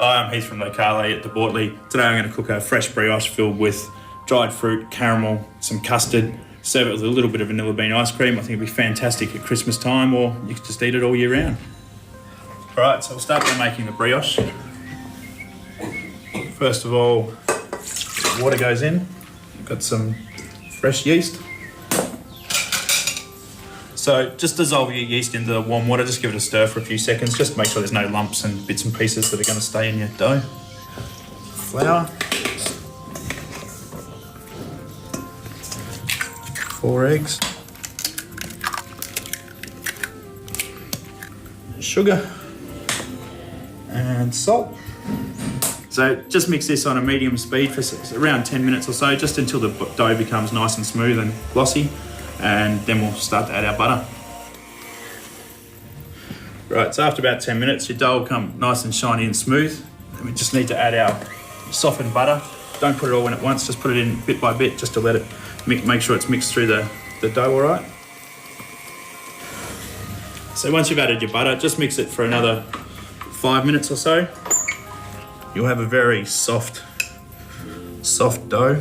Hi, I'm Heath from Locale at DeBortoli. Today I'm going to cook a fresh brioche filled with dried fruit, caramel, some custard. Serve it with a little bit of vanilla bean ice cream. I think it'd be fantastic at Christmas time, or you could just eat it all year round. All right, so we'll start by making the brioche. First of all, water goes in. We've got some fresh yeast. So just dissolve your yeast into the warm water, just give it a stir for a few seconds, just to make sure there's no lumps and bits and pieces that are going to stay in your dough. Flour. 4 eggs. Sugar. And salt. So just mix this on a medium speed for around 10 minutes or so, just until the dough becomes nice and smooth and glossy. And then we'll start to add our butter. Right, so after about 10 minutes, your dough will come nice and shiny and smooth. And we just need to add our softened butter. Don't put it all in at once, just put it in bit by bit, just to let it make sure it's mixed through the dough all right. So once you've added your butter, just mix it for another 5 minutes or so. You'll have a very soft dough.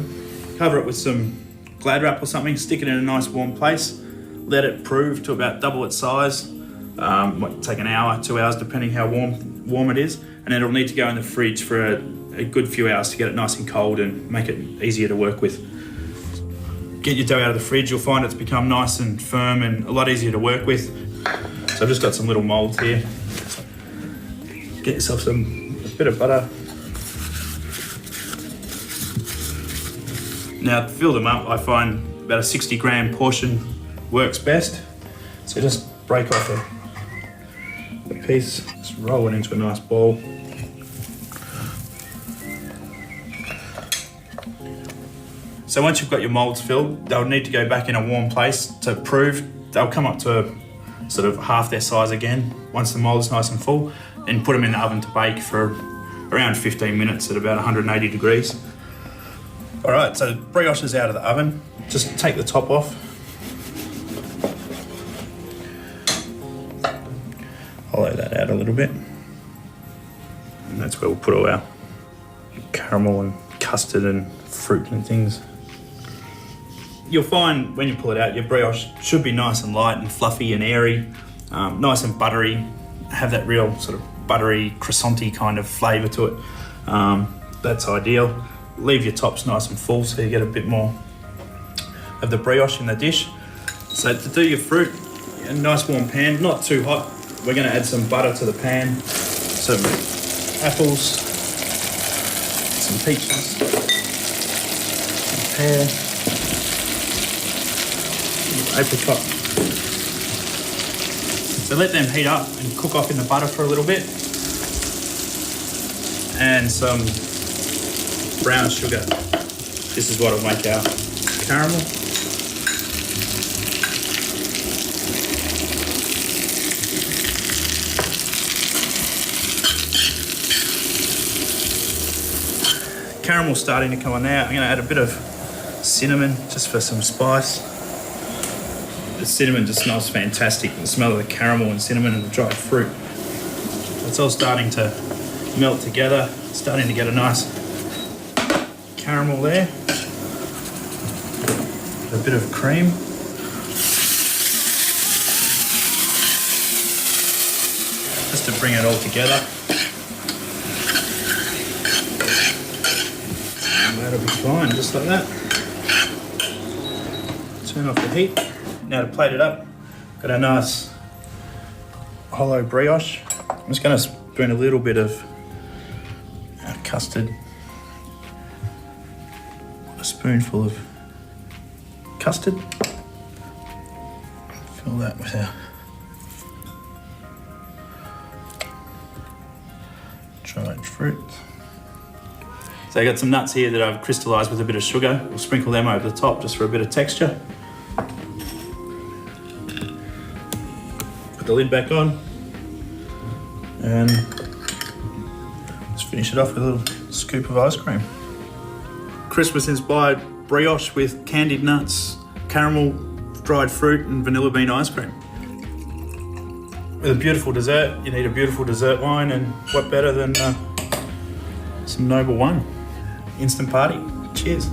Cover it with some Glad wrap or something, stick it in a nice warm place, let it prove to about double its size. Might take an hour, 2 hours, depending how warm it is, and then it'll need to go in the fridge for a good few hours to get it nice and cold and make it easier to work with. Get your dough out of the fridge, you'll find it's become nice and firm and a lot easier to work with. So I've just got some little molds here. Get yourself a bit of butter. Now, to fill them up, I find about a 60 gram portion works best. So just break off a piece, just roll it into a nice ball. So once you've got your molds filled, they'll need to go back in a warm place to prove. They'll come up to sort of half their size again once the mold is nice and full, and put them in the oven to bake for around 15 minutes at about 180 degrees. All right, so the brioche is out of the oven. Just take the top off. Hollow that out a little bit. And that's where we'll put all our caramel and custard and fruit and things. You'll find when you pull it out, your brioche should be nice and light and fluffy and airy, nice and buttery, have that real sort of buttery, croissant-y kind of flavour to it. That's ideal. Leave your tops nice and full so you get a bit more of the brioche in the dish. So to do your fruit, a nice warm pan, not too hot. We're going to add some butter to the pan, some apples, some peaches, some pear, some apricot. So let them heat up and cook off in the butter for a little bit. And some brown sugar. This is what will make our caramel. Caramel's starting to come on now. I'm going to add a bit of cinnamon just for some spice. The cinnamon just smells fantastic. The smell of the caramel and cinnamon and the dried fruit. It's all starting to melt together. Starting to get a nice caramel there, a bit of cream, just to bring it all together. And that'll be fine, just like that. Turn off the heat. Now to plate it up, got a nice hollow brioche. I'm just going to spoon a little bit of custard. A spoonful of custard. Fill that with our dried fruit. So I got some nuts here that I've crystallized with a bit of sugar. We'll sprinkle them over the top just for a bit of texture. Put the lid back on and let's finish it off with a little scoop of ice cream. Christmas-inspired brioche with candied nuts, caramel, dried fruit and vanilla bean ice cream. With a beautiful dessert, you need a beautiful dessert wine, and what better than some Noble One. Instant party. Cheers.